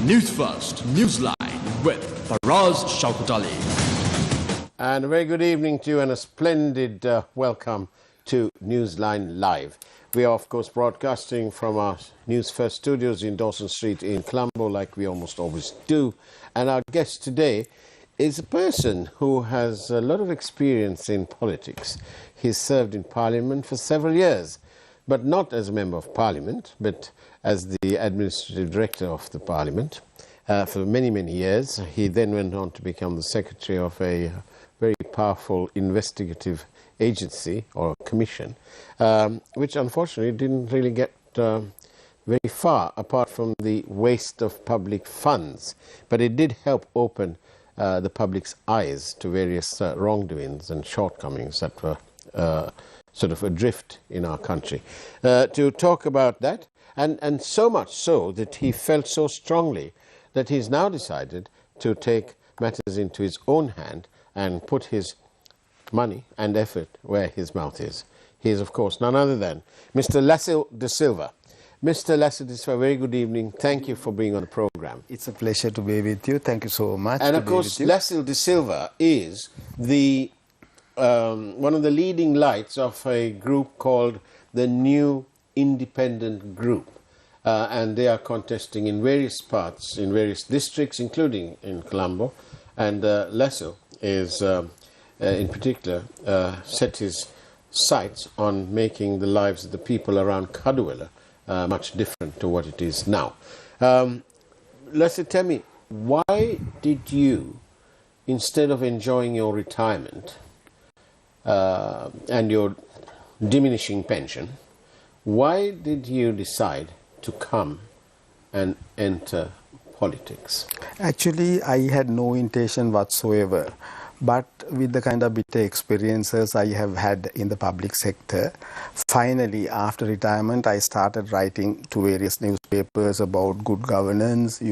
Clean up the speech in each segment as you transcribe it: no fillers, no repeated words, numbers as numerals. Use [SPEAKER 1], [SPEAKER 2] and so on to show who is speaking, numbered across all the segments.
[SPEAKER 1] Newsfirst, Newsline with Faraz Shaukat Ali.
[SPEAKER 2] And a very good evening to you and a splendid welcome to Newsline Live. We are, of course, broadcasting from our Newsfirst studios in Dawson Street in Colombo, like we almost always do. And our guest today is a person who has a lot of experience in politics. He's served in Parliament for several years, but not as a member of Parliament, but as the Administrative Director of the Parliament for many, many years. He then went on to become the Secretary of a very powerful investigative agency or commission, which unfortunately didn't really get very far apart from the waste of public funds. But it did help open the public's eyes to various wrongdoings and shortcomings that were sort of adrift in our country. To talk about that, and so much so that he felt so strongly that he's now decided to take matters into his own hand and put his money and effort where his mouth is. He is, of course, none other than Mr. Lacille de Silva. Mr. Lacille de Silva, very good evening. Thank you for being on the program.
[SPEAKER 3] It's a pleasure to be with you. Thank you so much.
[SPEAKER 2] And of course, Lacille de Silva is the one of the leading lights of a group called the New Independent Group. And they are contesting in various parts, in various districts, including in Colombo. And Lacille is, in particular, set his sights on making the lives of the people around Kaduela much different to what it is now. Lacille, tell me, why did you, instead of enjoying your retirement and your diminishing pension, why did you decide to come and enter politics?
[SPEAKER 3] Actually, I had no intention whatsoever. But with the kind of bitter experiences I have had in the public sector, finally, after retirement, I started writing to various newspapers about good governance,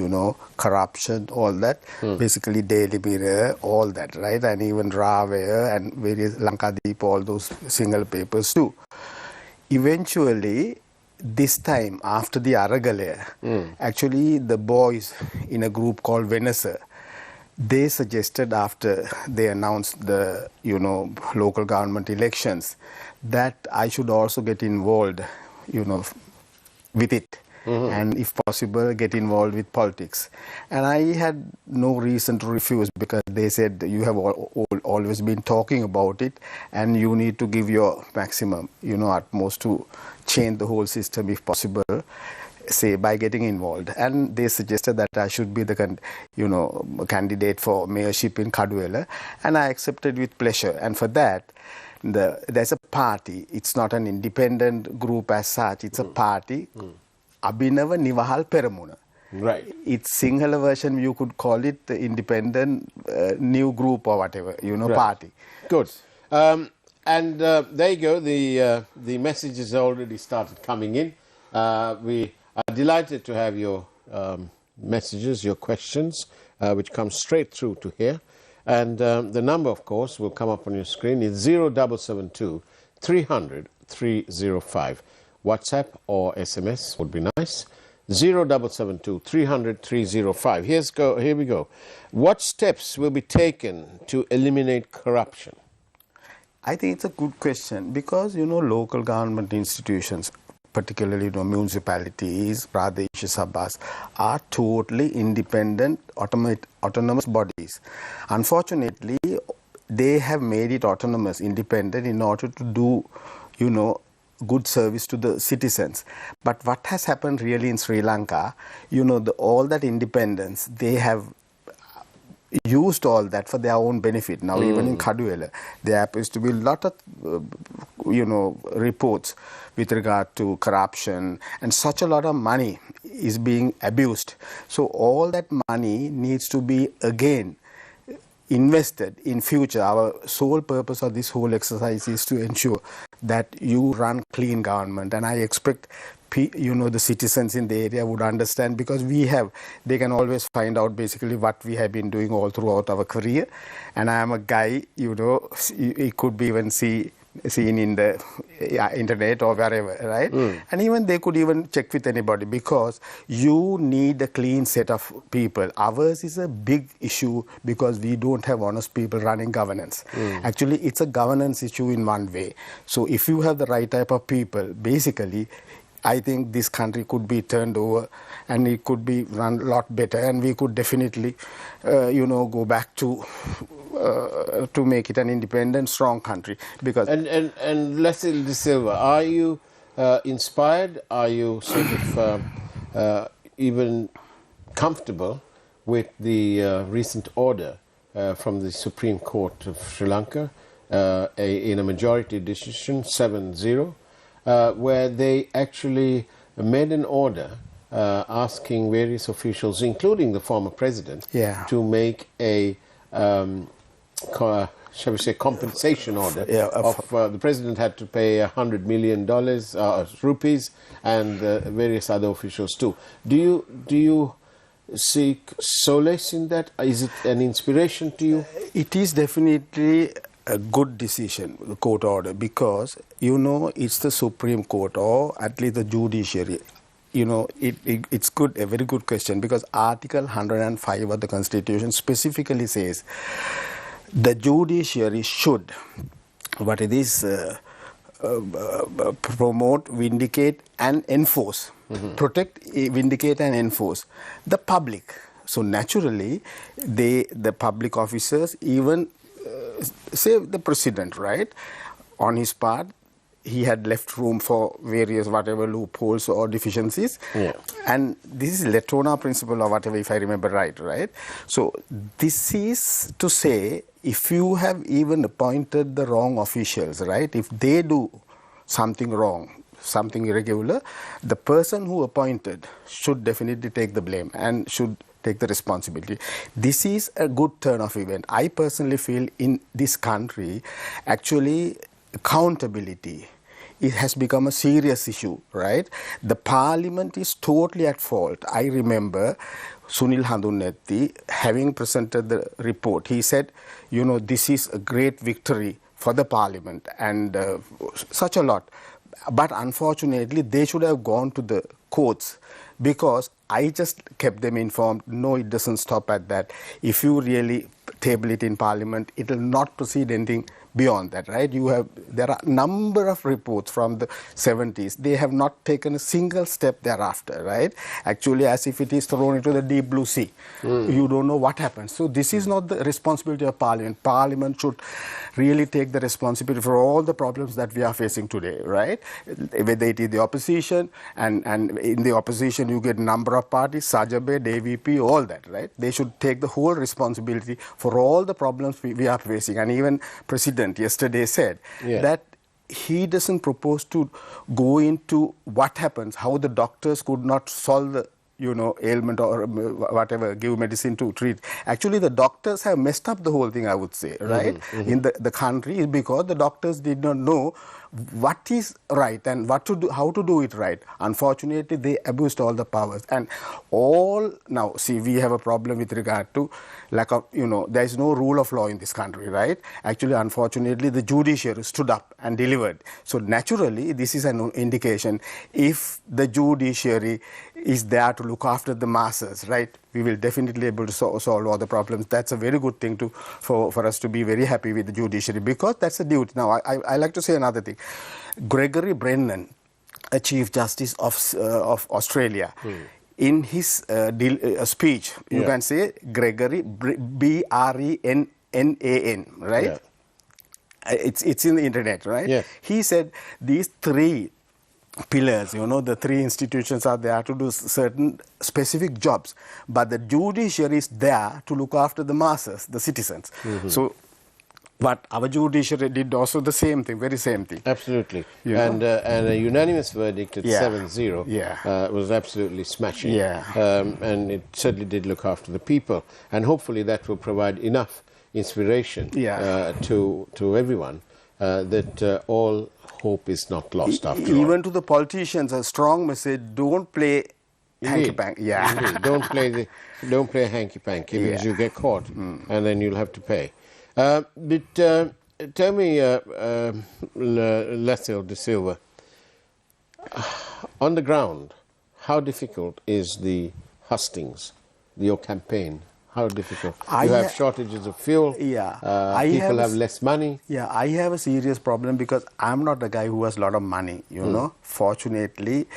[SPEAKER 3] corruption, all that. Basically, Daily Mirror, all that, right? And even Ravaya and various Lanka all those single papers too. Eventually, this time, after the Aragalaya, actually the boys in a group called Venezuela, they suggested after they announced the, local government elections that I should also get involved, with it. And if possible, get involved with politics. And I had no reason to refuse because they said, you have always been talking about it and you need to give your maximum, utmost to change the whole system if possible, say by getting involved. And they suggested that I should be the candidate for mayorship in Kaduela, and I accepted with pleasure. And for that, there's a party. It's not an independent group as such. It's a party. Abhinava Nivahal Peramuna.
[SPEAKER 2] Right.
[SPEAKER 3] It's Sinhala version. You could call it the independent new group or whatever. Right. Party.
[SPEAKER 2] Good. And there you go. The messages already started coming in. We are delighted to have your messages, your questions, which come straight through to here. And the number, of course, will come up on your screen. It's 0772 300 305. WhatsApp or SMS would be nice. 0772 300 305. Here we go. What steps will be taken to eliminate corruption?
[SPEAKER 3] I think it's a good question because, local government institutions, particularly municipalities, Pradesh Sabhas, are totally independent, autonomous bodies. Unfortunately, they have made it autonomous, independent in order to do, good service to the citizens. But what has happened really in Sri Lanka, all that independence, they have used all that for their own benefit. Now, even in Kaduela, there appears to be a lot of, reports with regard to corruption, and such a lot of money is being abused. So all that money needs to be again invested in future. Our sole purpose of this whole exercise is to ensure that you run clean government, and I expect the citizens in the area would understand because they can always find out basically what we have been doing all throughout our career. And I am a guy, you could be even see seen in the internet or wherever, right? And even they could even check with anybody, because you need a clean set of people. Ours is a big issue because we don't have honest people running governance. Actually, it's a governance issue in one way. So if you have the right type of people, basically, I think this country could be turned over and it could be run a lot better, and we could definitely, go back to make it an independent, strong country. Because
[SPEAKER 2] And Lacille de Silva, are you inspired? Are you sort of even comfortable with the recent order from the Supreme Court of Sri Lanka in a majority decision, 7-0, where they actually made an order asking various officials, including the former president, to make a shall we say, compensation order. The president had to pay $100 million rupees, and various other officials too. Do you seek solace in that? Is it an inspiration to you?
[SPEAKER 3] It is definitely a good decision, the court order, because it's the Supreme Court, or at least the judiciary. It's good, a very good question, because Article 105 of the Constitution specifically says the judiciary should, promote, vindicate and enforce, protect, vindicate and enforce the public. So naturally, the public officers, even say the president, right, on his part, he had left room for various whatever loopholes or deficiencies. And this is Letona principle or whatever, if I remember right? So this is to say, if you have even appointed the wrong officials, right, if they do something wrong, something irregular, the person who appointed should definitely take the blame and should take the responsibility. This is a good turn of event. I personally feel in this country, actually, accountability, it has become a serious issue, right? The parliament is totally at fault. I remember Sunil Handunetti having presented the report. He said, this is a great victory for the parliament, and such a lot. But unfortunately, they should have gone to the courts, because I just kept them informed. No, it doesn't stop at that. If you really table it in parliament, it will not proceed anything beyond that, right? There are a number of reports from the 70s. They have not taken a single step thereafter, right? Actually, as if it is thrown into the deep blue sea. You don't know what happens. So this is not the responsibility of parliament. Parliament should really take the responsibility for all the problems that we are facing today, right? Whether it is the opposition, and in the opposition you get a number of parties, Sajabe, DVP, all that, right? They should take the whole responsibility for all the problems we are facing. And even President yesterday said that he doesn't propose to go into what happens, how the doctors could not solve the ailment or whatever, give medicine to treat. Actually, the doctors have messed up the whole thing, I would say, right? In the country, is because the doctors did not know what is right and what to do, how to do it right. Unfortunately, they abused all the powers. And now, see, we have a problem with regard to lack of, there is no rule of law in this country, right? Actually, unfortunately, the judiciary stood up and delivered. So naturally, this is an indication. If the judiciary is there to look after the masses, right, we will definitely be able to solve all the problems. That's a very good thing for us to be very happy with the judiciary, because that's a duty. Now, I like to say another thing. Gregory Brennan, a Chief Justice of Australia, in his speech, you can say Gregory, Brennan, right? Yeah. It's in the internet, right? Yeah. He said these three pillars, the three institutions are there to do certain specific jobs, but the judiciary is there to look after the masses, the citizens. So, but our judiciary did also the same thing, very same thing.
[SPEAKER 2] Absolutely. And a unanimous verdict at 7-0 was absolutely smashing. And it certainly did look after the people. And hopefully that will provide enough inspiration to everyone that all hope is not lost after all.
[SPEAKER 3] Even to the politicians, a strong message: don't play hanky-panky.
[SPEAKER 2] Indeed. Don't play hanky-panky, because you get caught and then you'll have to pay. But tell me, Lacille de Silva, on the ground, how difficult is the hustings, your campaign? How difficult? You have shortages of fuel.
[SPEAKER 3] Yeah,
[SPEAKER 2] people have less money.
[SPEAKER 3] Yeah, I have a serious problem because I'm not a guy who has a lot of money, you know. Fortunately,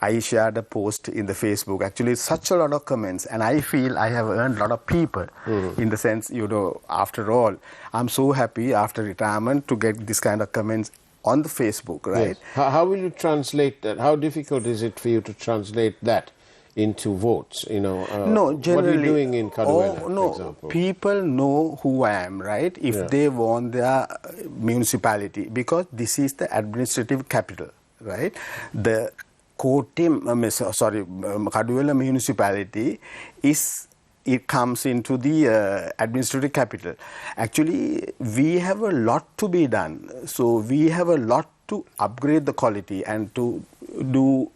[SPEAKER 3] I shared a post in the Facebook. Actually, it's such a lot of comments, and I feel I have earned a lot of people in the sense, you know, after all, I'm so happy after retirement to get this kind of comments on the Facebook, right?
[SPEAKER 2] Yes. How will you translate that? How difficult is it for you to translate that into votes? You know,
[SPEAKER 3] no, generally,
[SPEAKER 2] what are you doing in Kaduela,
[SPEAKER 3] no,
[SPEAKER 2] for example?
[SPEAKER 3] people know who I am, right? If they want their municipality, because this is the administrative capital, right? The Kaduela municipality it comes into the administrative capital. Actually, we have a lot to be done. So we have a lot to upgrade the quality and to do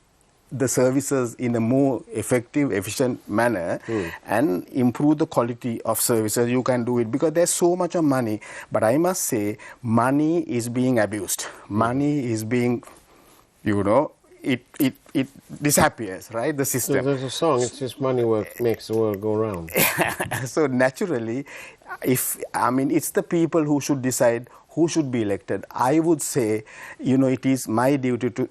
[SPEAKER 3] the services in a more effective, efficient manner and improve the quality of services. You can do it because there's so much of money. But I must say, money is being abused. Money is being, you know, it disappears, right? The system.
[SPEAKER 2] So there's a song, it's just money makes the world go round.
[SPEAKER 3] So naturally, it's the people who should decide who should be elected. I would say, you know, it is my duty to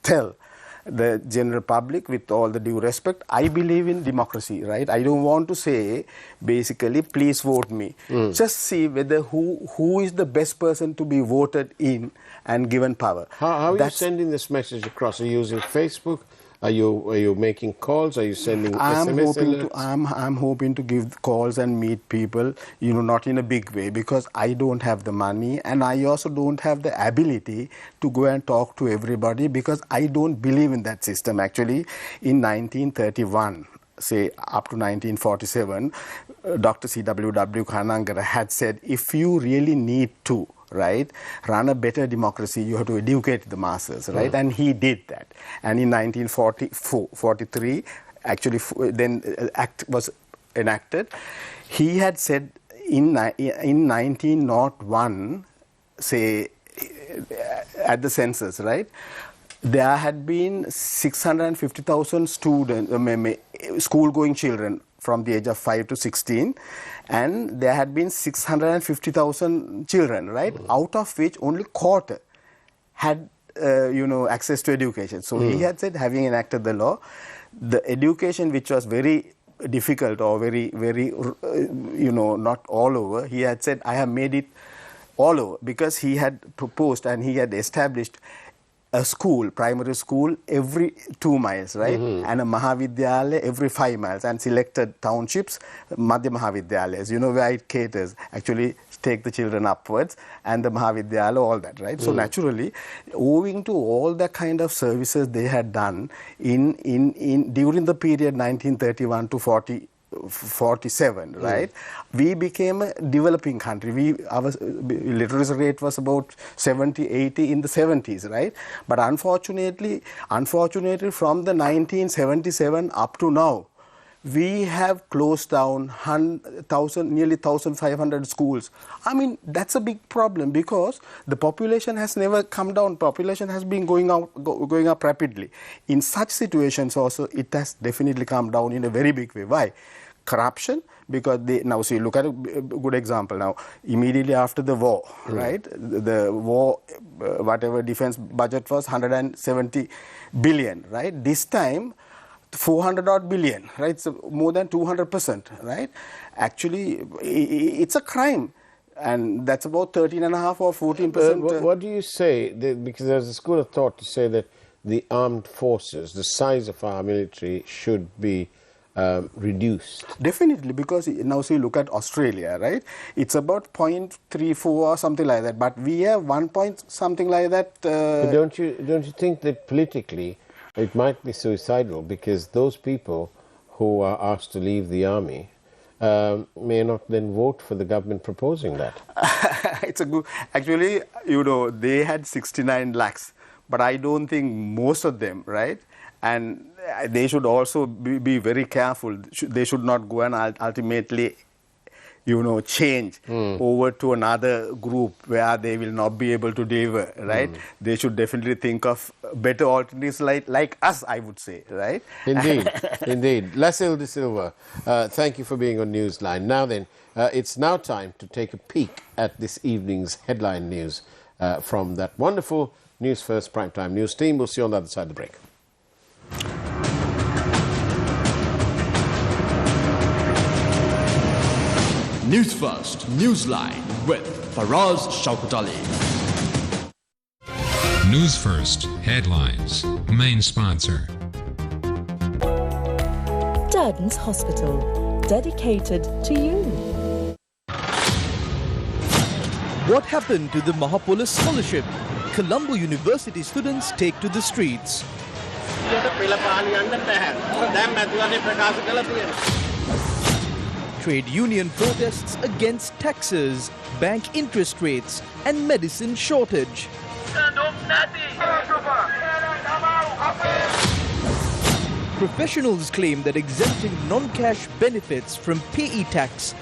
[SPEAKER 3] tell the general public, with all the due respect, I believe in democracy, right? I don't want to say, basically, please vote me. Just see whether who is the best person to be voted in and given power.
[SPEAKER 2] How are you sending this message across? Are you using Facebook? Are you making calls? Are you sending SMS alerts?
[SPEAKER 3] I'm hoping to give calls and meet people, you know, not in a big way, because I don't have the money and I also don't have the ability to go and talk to everybody, because I don't believe in that system. Actually, in 1931, say up to 1947, Dr. C.W.W. Kanangara had said, if you really need to, right, run a better democracy, you have to educate the masses, right? And he did that. And in 1943, actually, then act was enacted. He had said in 1901, say, at the census, right, there had been 650,000 students, school-going children from the age of 5 to 16, and there had been 650,000 children, right? Out of which only quarter had, access to education. So he had said, having enacted the law, the education which was very difficult or very, very, not all over, he had said, I have made it all over, because he had proposed and he had established a school, primary school, every 2 miles, right? And a Mahavidyalaya every 5 miles, and selected townships, Madhya Mahavidyalayas, where it caters, actually take the children upwards, and the Mahavidyalaya, all that, right? So naturally, owing to all the kind of services they had done during the period 1931 to 47, right? We became a developing country. Our literacy rate was about 70, 80 in the 70s, right? But unfortunately, from the 1977 up to now, we have closed down nearly 1,500 schools. I mean, that's a big problem, because the population has never come down. Population has been going up rapidly. In such situations also, it has definitely come down in a very big way. Why? Corruption, because now see, look at a good example now. Immediately after the war, right? The war, whatever defense budget was 170 billion, right? This time, 400 odd billion, right? So more than 200%, right? Actually, it's a crime. And that's about 13.5 or 14%.
[SPEAKER 2] What do you say? Because there's a school of thought to say that the armed forces, the size of our military, should be reduced.
[SPEAKER 3] Definitely, because now see, look at Australia, right? It's about 0.34 or something like that, but we have 1 point something like that.
[SPEAKER 2] But don't you think that politically it might be suicidal, because those people who are asked to leave the army may not then vote for the government proposing that?
[SPEAKER 3] It's a good. Actually, they had 69 lakhs, but I don't think most of them, right? And they should also be very careful. They should not go and ultimately, change over to another group where they will not be able to deliver, right? They should definitely think of better alternatives like us, I would say, right?
[SPEAKER 2] Indeed, indeed. Lacille de Silva, thank you for being on Newsline. Now then, it's now time to take a peek at this evening's headline news from that wonderful Newsfirst Primetime News team. We'll see you on the other side of the break.
[SPEAKER 1] Newsfirst, Newsline with Faraz Shaukat Ali.
[SPEAKER 4] Newsfirst headlines. Main sponsor.
[SPEAKER 5] Durden's Hospital, dedicated to you.
[SPEAKER 6] What happened to the Mahapolis Scholarship? Colombo University students take to the streets. Trade union protests against taxes, bank interest rates and medicine shortage. Professionals claim that exempting non-cash benefits from payee tax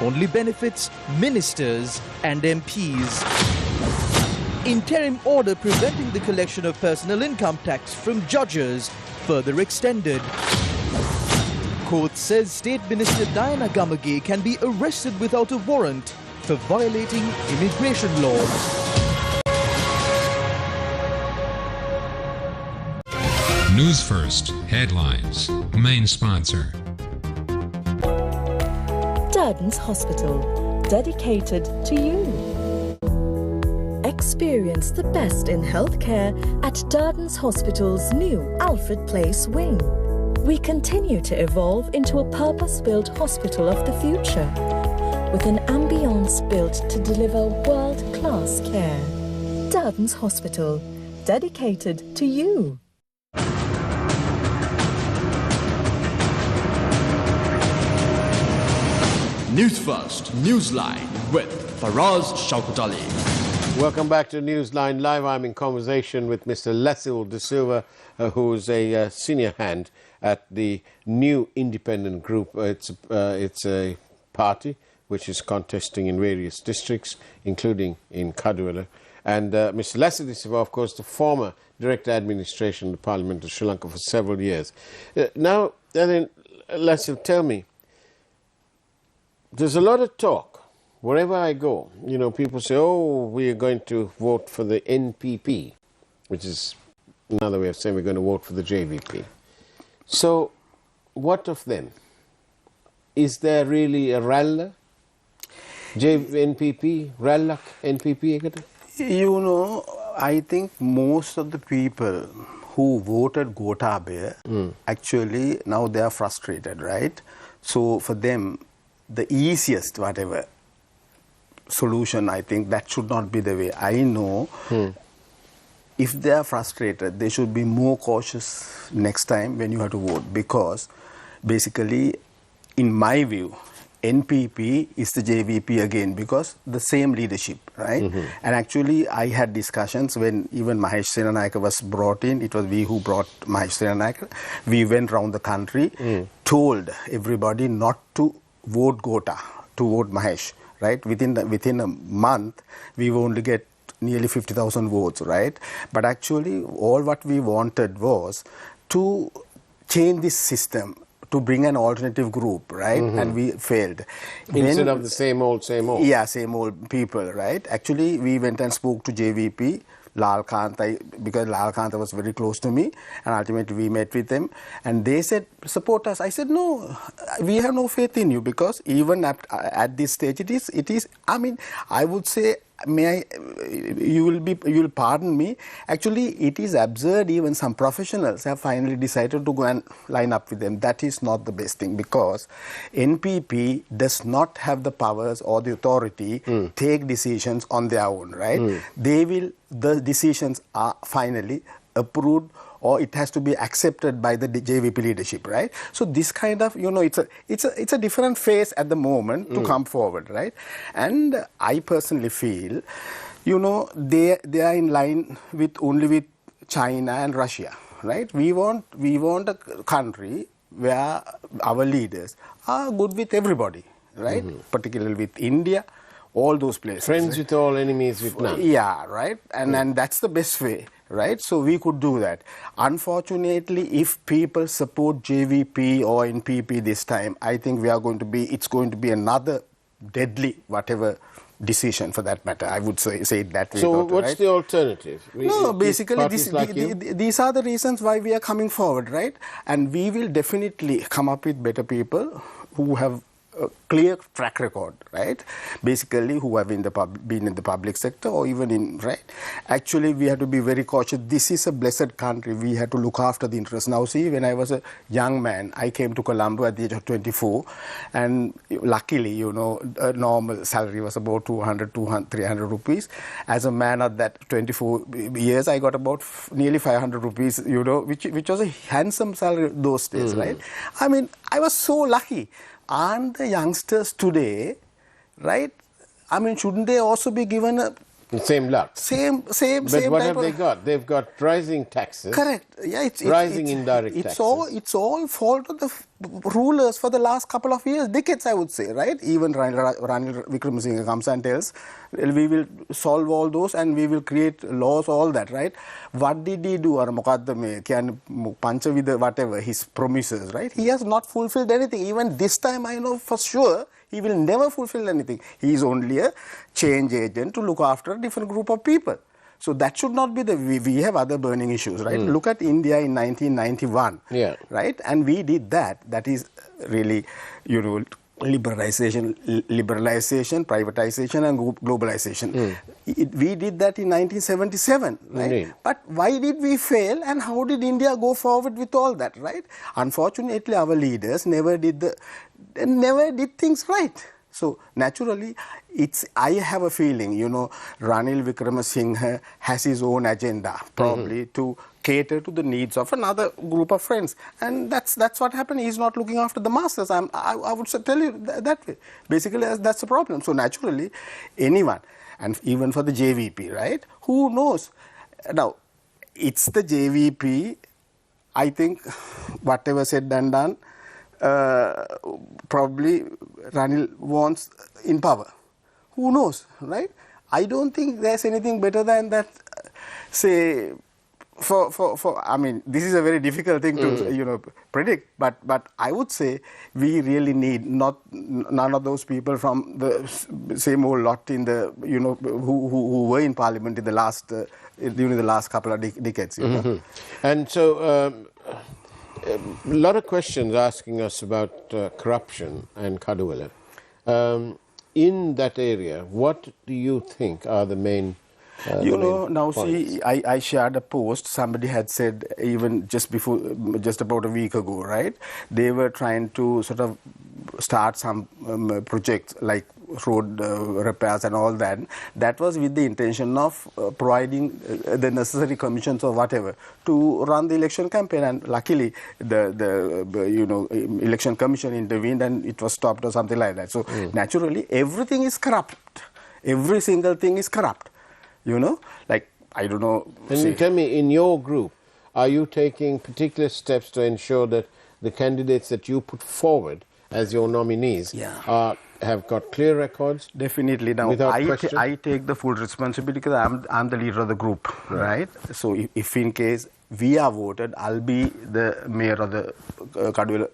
[SPEAKER 6] only benefits ministers and MPs. Interim order preventing the collection of personal income tax from judges further extended. Court says State Minister Diana Gamage can be arrested without a warrant for violating immigration laws.
[SPEAKER 4] Newsfirst headlines. Main sponsor.
[SPEAKER 5] Durden's Hospital, dedicated to you. Experience the best in healthcare at Durden's Hospital's new Alfred Place wing. We continue to evolve into a purpose-built hospital of the future, with an ambience built to deliver world-class care. Durden's Hospital, dedicated to you.
[SPEAKER 1] Newsfirst, Newsline with Faraz Shaukat Ali.
[SPEAKER 2] Welcome back to Newsline Live. I'm in conversation with Mr. Lacille de Silva, who is a senior hand at the new independent group. It's a party which is contesting in various districts, including in Kaduala. And Mr. Lacille de Silva, of course, the former Director Administration of the Parliament of Sri Lanka for several years. Now, then, Lacille, tell me, there's a lot of talk. Wherever I go, people say, oh, we are going to vote for the NPP, which is another way of saying we're going to vote for the JVP. So, what of them? Is there really a Ralla? NPP? Ralla? NPP?
[SPEAKER 3] I think most of the people who voted Gotabaya, actually now they are frustrated, right? So, for them, the easiest, whatever, solution, I think that should not be the way. I know if they are frustrated, they should be more cautious next time when you have to vote, because basically, in my view, NPP is the JVP again, because the same leadership, right? And actually, I had discussions when even Mahesh Senanayake was brought in. It was we who brought Mahesh Senanayake. We went around the country, told everybody not to vote Gota, to vote Mahesh. Right? Within a month, we only get nearly 50,000 votes, right? But actually, all what we wanted was to change this system, to bring an alternative group, right? And we failed.
[SPEAKER 2] Instead of the same old.
[SPEAKER 3] Yeah, same old people, right? Actually, we went and spoke to JVP, Lal Kanta, because Lal Kanta was very close to me, and ultimately we met with them, and they said, support us. I said, no, we have no faith in you, because even at this stage, it is, I mean, I would say, you will pardon me, actually it is absurd. Even some professionals have finally decided to go and line up with them. That is not the best thing, because NPP does not have the powers or the authority take decisions on their own, right? The decisions are finally approved, or it has to be accepted by the JVP leadership, right? So this kind of, it's a different phase at the moment to come forward, right? And I personally feel, they are in line only with China and Russia, right? We want a country where our leaders are good with everybody, right? Particularly with India, all those places.
[SPEAKER 2] Friends with all, enemies with none.
[SPEAKER 3] Yeah, right? And that's the best way, right? So we could do that. Unfortunately, if people support JVP or NPP this time, I think it's going to be another deadly whatever decision for that matter. I would say it that way.
[SPEAKER 2] So what's
[SPEAKER 3] right?
[SPEAKER 2] the alternative?
[SPEAKER 3] No, basically these are the reasons why we are coming forward, right? And we will definitely come up with better people who have a clear track record, right? Basically, who have been in the public sector or even in, right? Actually, we have to be very cautious. This is a blessed country. We have to look after the interests. Now, see, when I was a young man, I came to Colombo at the age of 24, and luckily, a normal salary was about 200, 300 rupees. As a man at that 24 years, I got about nearly 500 rupees, which was a handsome salary those days, right? I mean, I was so lucky. Aren't the youngsters today, right? I mean, shouldn't they also be given
[SPEAKER 2] the same luck?
[SPEAKER 3] Same.
[SPEAKER 2] But what have they got? They've got rising taxes.
[SPEAKER 3] Correct. Yeah,
[SPEAKER 2] rising indirect taxes.
[SPEAKER 3] It's all fault of the rulers for the last couple of years, decades, I would say, right? Even Ranil Wickremesinghe comes and tells, we will solve all those and we will create laws, all that, right? What did he do? Or whatever, his promises, right? He has not fulfilled anything. Even this time, I know for sure, he will never fulfill anything. He is only a change agent to look after a different group of people. So that should not be we have other burning issues, right? Look at India in 1991, right? And we did that. That is really, liberalization, privatization and globalization. We did that in 1977, right? Indeed. But why did we fail and how did India go forward with all that, right? Unfortunately, our leaders never did things right. So naturally, I have a feeling, Ranil Wickremesinghe has his own agenda, probably to cater to the needs of another group of friends, and that's what happened. He's not looking after the masses. I would tell you that way. Basically, that's the problem. So naturally, anyone, and even for the JVP, right? Who knows? Now, it's the JVP. I think whatever said and done. Probably Ranil wants in power. Who knows, right? I don't think there's anything better than that. Say, I mean, this is a very difficult thing to predict. But I would say we really need none of those people from the same old lot in the who were in Parliament in the last during the last couple of decades.
[SPEAKER 2] And so. A lot of questions asking us about corruption and Kaduwela. In that area, what do you think are the main points?
[SPEAKER 3] See, I shared a post. Somebody had said even just about a week ago, right? They were trying to sort of start some projects like road repairs and all that. That was with the intention of providing the necessary commissions or whatever to run the election campaign. And luckily, the election commission intervened and it was stopped or something like that. So naturally, everything is corrupt. Every single thing is corrupt. Like, I don't know.
[SPEAKER 2] And tell me, in your group, are you taking particular steps to ensure that the candidates that you put forward as your nominees have got clear records?
[SPEAKER 3] Definitely. Now, I take the full responsibility because I'm the leader of the group, right? So if in case we are voted, I'll be the mayor of the Kaduwela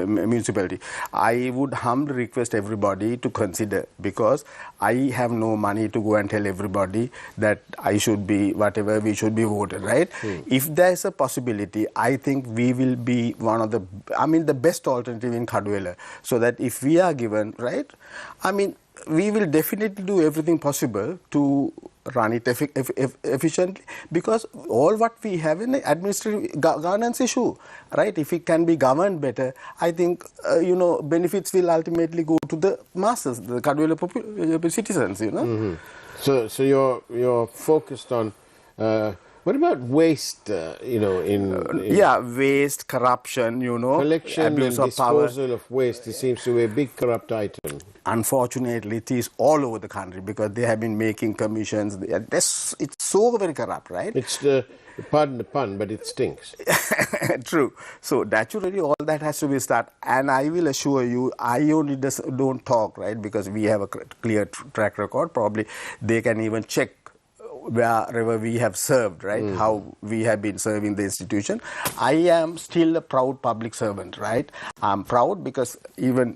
[SPEAKER 3] municipality. I would humbly request everybody to consider, because I have no money to go and tell everybody that I should be whatever, we should be voted, right? If there's a possibility, I think we will be one of the best alternative in Kaduwela, so that if we are given, right, we will definitely do everything possible to run it efficiently, because all what we have in the administrative governance issue, right? If it can be governed better, I think benefits will ultimately go to the masses, the Kaduwela citizens.
[SPEAKER 2] So you're focused on What about waste,
[SPEAKER 3] Yeah, waste, corruption,
[SPEAKER 2] collection
[SPEAKER 3] abuse
[SPEAKER 2] and
[SPEAKER 3] of power.
[SPEAKER 2] disposal of waste? It seems to be a big corrupt item.
[SPEAKER 3] Unfortunately, it is all over the country because they have been making commissions. It's so very corrupt, right?
[SPEAKER 2] It's, pardon the pun, but it stinks.
[SPEAKER 3] True. So naturally, all that has to be started. And I will assure you, I only don't talk, right? Because we have a clear track record. Probably they can even check wherever we have served, right? How we have been serving the institution. I am still a proud public servant, right? I'm proud because even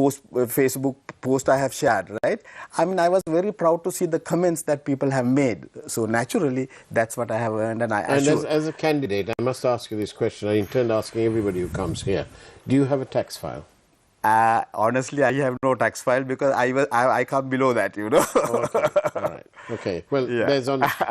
[SPEAKER 3] Facebook post I have shared, right? I mean, I was very proud to see the comments that people have made. So naturally, that's what I have earned, and
[SPEAKER 2] as a candidate, I must ask you this question. I intend asking everybody who comes here. Do you have a tax file?
[SPEAKER 3] Honestly, I have no tax file because I come below that,
[SPEAKER 2] Okay. All right. Okay. Well,
[SPEAKER 3] Yeah.
[SPEAKER 2] there's honesty.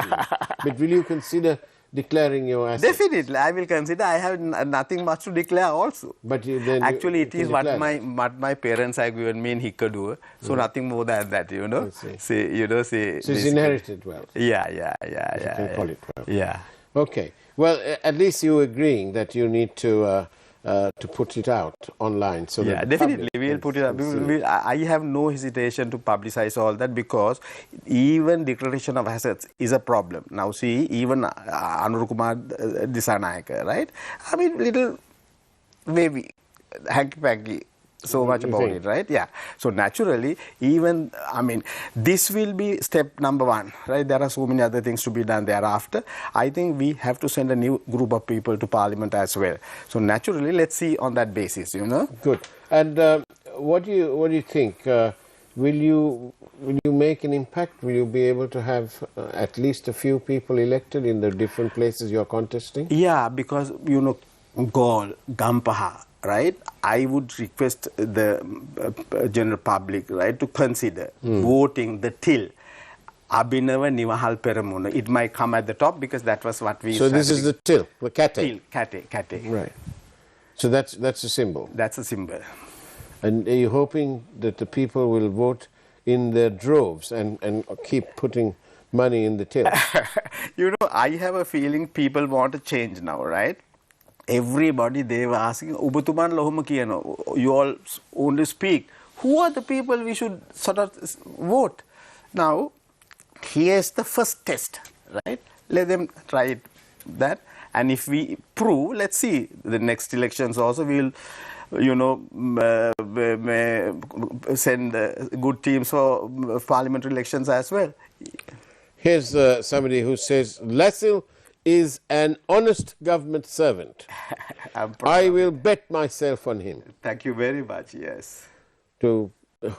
[SPEAKER 2] But will you consider declaring your assets?
[SPEAKER 3] Definitely, I will consider. I have nothing much to declare also.
[SPEAKER 2] But
[SPEAKER 3] Actually, it is what
[SPEAKER 2] declare
[SPEAKER 3] my parents have given me in Hikkaduwa, so nothing more than that,
[SPEAKER 2] I see.
[SPEAKER 3] Say.
[SPEAKER 2] So it's inherited wealth.
[SPEAKER 3] Yeah.
[SPEAKER 2] You can call it wealth.
[SPEAKER 3] Yeah.
[SPEAKER 2] Okay. Well, at least you're agreeing that you need to put it out online. So
[SPEAKER 3] Yeah,
[SPEAKER 2] that the
[SPEAKER 3] definitely,
[SPEAKER 2] public
[SPEAKER 3] we will
[SPEAKER 2] can-
[SPEAKER 3] put it up.
[SPEAKER 2] can see
[SPEAKER 3] I have no hesitation to publicize all that because even declaration of assets is a problem. Now, see, even Anur Kumar Disanayaka, right? I mean, little wavy, hanky-panky. So much
[SPEAKER 2] You
[SPEAKER 3] about
[SPEAKER 2] think?
[SPEAKER 3] it, right? Yeah. So naturally, even, I mean, this will be step number one, right? There are so many other things to be done thereafter. I think we have to send a new group of people to Parliament as well. So naturally, let's see on that basis,
[SPEAKER 2] Good. And what do you think? Will you make an impact? Will you be able to have at least a few people elected in the different places you're contesting?
[SPEAKER 3] Yeah, because, Gaul, Gampaha, right? I would request the general public, right, to consider voting the till. Abhinava Nivahal Peramuna. It might come at the top because that was what we
[SPEAKER 2] So this is the till, the kate.
[SPEAKER 3] till, kate.
[SPEAKER 2] Right. So that's a symbol.
[SPEAKER 3] That's a symbol.
[SPEAKER 2] And are you hoping that the people will vote in their droves and keep putting money in the till?
[SPEAKER 3] I have a feeling people want to change now, right? Everybody, they were asking, Ubatuman lohuma kiyano, you all only speak. Who are the people we should sort of vote? Now, here's the first test, right? Let them try that. And if we prove, let's see, the next elections also we'll, send good teams for parliamentary elections as well.
[SPEAKER 2] Here's somebody who says, Lacille is an honest government servant. I will bet myself on him.
[SPEAKER 3] Thank you very much, yes.
[SPEAKER 2] To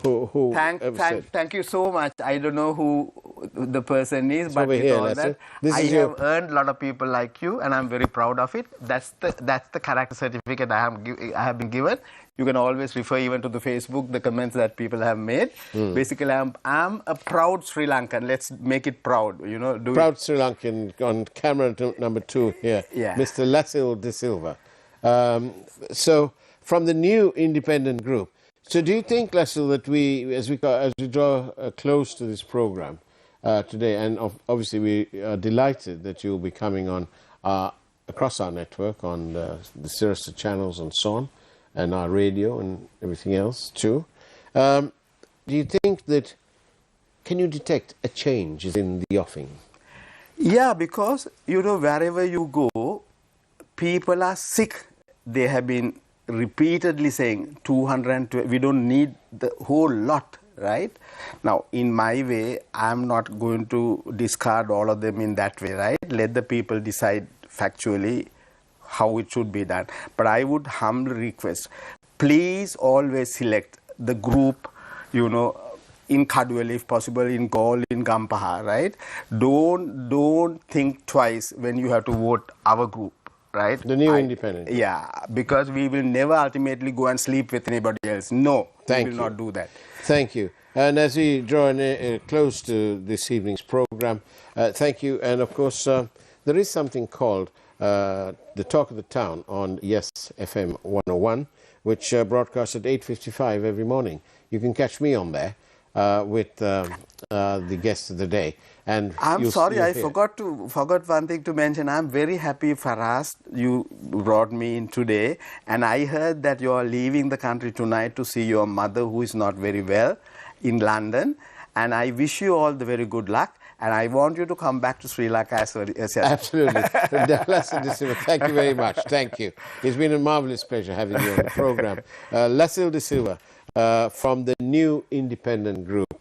[SPEAKER 2] who
[SPEAKER 3] Thank you so much. I don't know who the person is, but
[SPEAKER 2] over
[SPEAKER 3] with
[SPEAKER 2] here,
[SPEAKER 3] all
[SPEAKER 2] Lacille.
[SPEAKER 3] that,
[SPEAKER 2] This
[SPEAKER 3] I
[SPEAKER 2] is
[SPEAKER 3] have
[SPEAKER 2] your-
[SPEAKER 3] earned a lot of people like you, and I'm very proud of it. That's the character certificate I have been given. You can always refer even to the Facebook, the comments that people have made. Basically, I'm a proud Sri Lankan. Let's make it proud.
[SPEAKER 2] proud Sri Lankan on camera number 2 here,
[SPEAKER 3] Yeah.
[SPEAKER 2] Mr. Lacille de Silva. So from the new independent group. So do you think, Lacille, that as we draw close to this program today, and obviously we are delighted that you'll be coming on across our network on the Sirius channels and so on, and our radio and everything else too. Do you think that, can you detect a change in the offing?
[SPEAKER 3] Yeah, because, wherever you go, people are sick. They have been repeatedly saying 220, we don't need the whole lot, right? Now, in my way, I'm not going to discard all of them in that way, right? Let the people decide factually how it should be done. But I would humbly request, please always select the group, in Kadwell, if possible, in Gaul, in Gampaha, right? Don't think twice when you have to vote our group, right?
[SPEAKER 2] The new independent.
[SPEAKER 3] Yeah, because we will never ultimately go and sleep with anybody else. No, we will not do that.
[SPEAKER 2] Thank you. And as we draw close to this evening's program, thank you. And of course, there is something called the Talk of the Town on Yes FM 101, which broadcasts at 8:55 every morning. You can catch me on there. with the guest of the day. And
[SPEAKER 3] I'm sorry, I forgot one thing to mention. I'm very happy, Faraz, you brought me in today, and I heard that you are leaving the country tonight to see your mother, who is not very well, in London. And I wish you all the very good luck. And I want you to come back to Sri Lanka as well.
[SPEAKER 2] Absolutely. Lacille de Silva, thank you very much. Thank you. It's been a marvelous pleasure having you on the program. Lacille de Silva from the New Independent Group,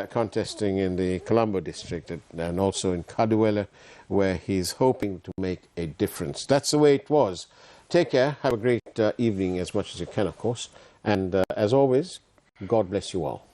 [SPEAKER 2] contesting in the Colombo district and also in Kaduwela, where he's hoping to make a difference. That's the way it was. Take care. Have a great evening as much as you can, of course. And as always, God bless you all.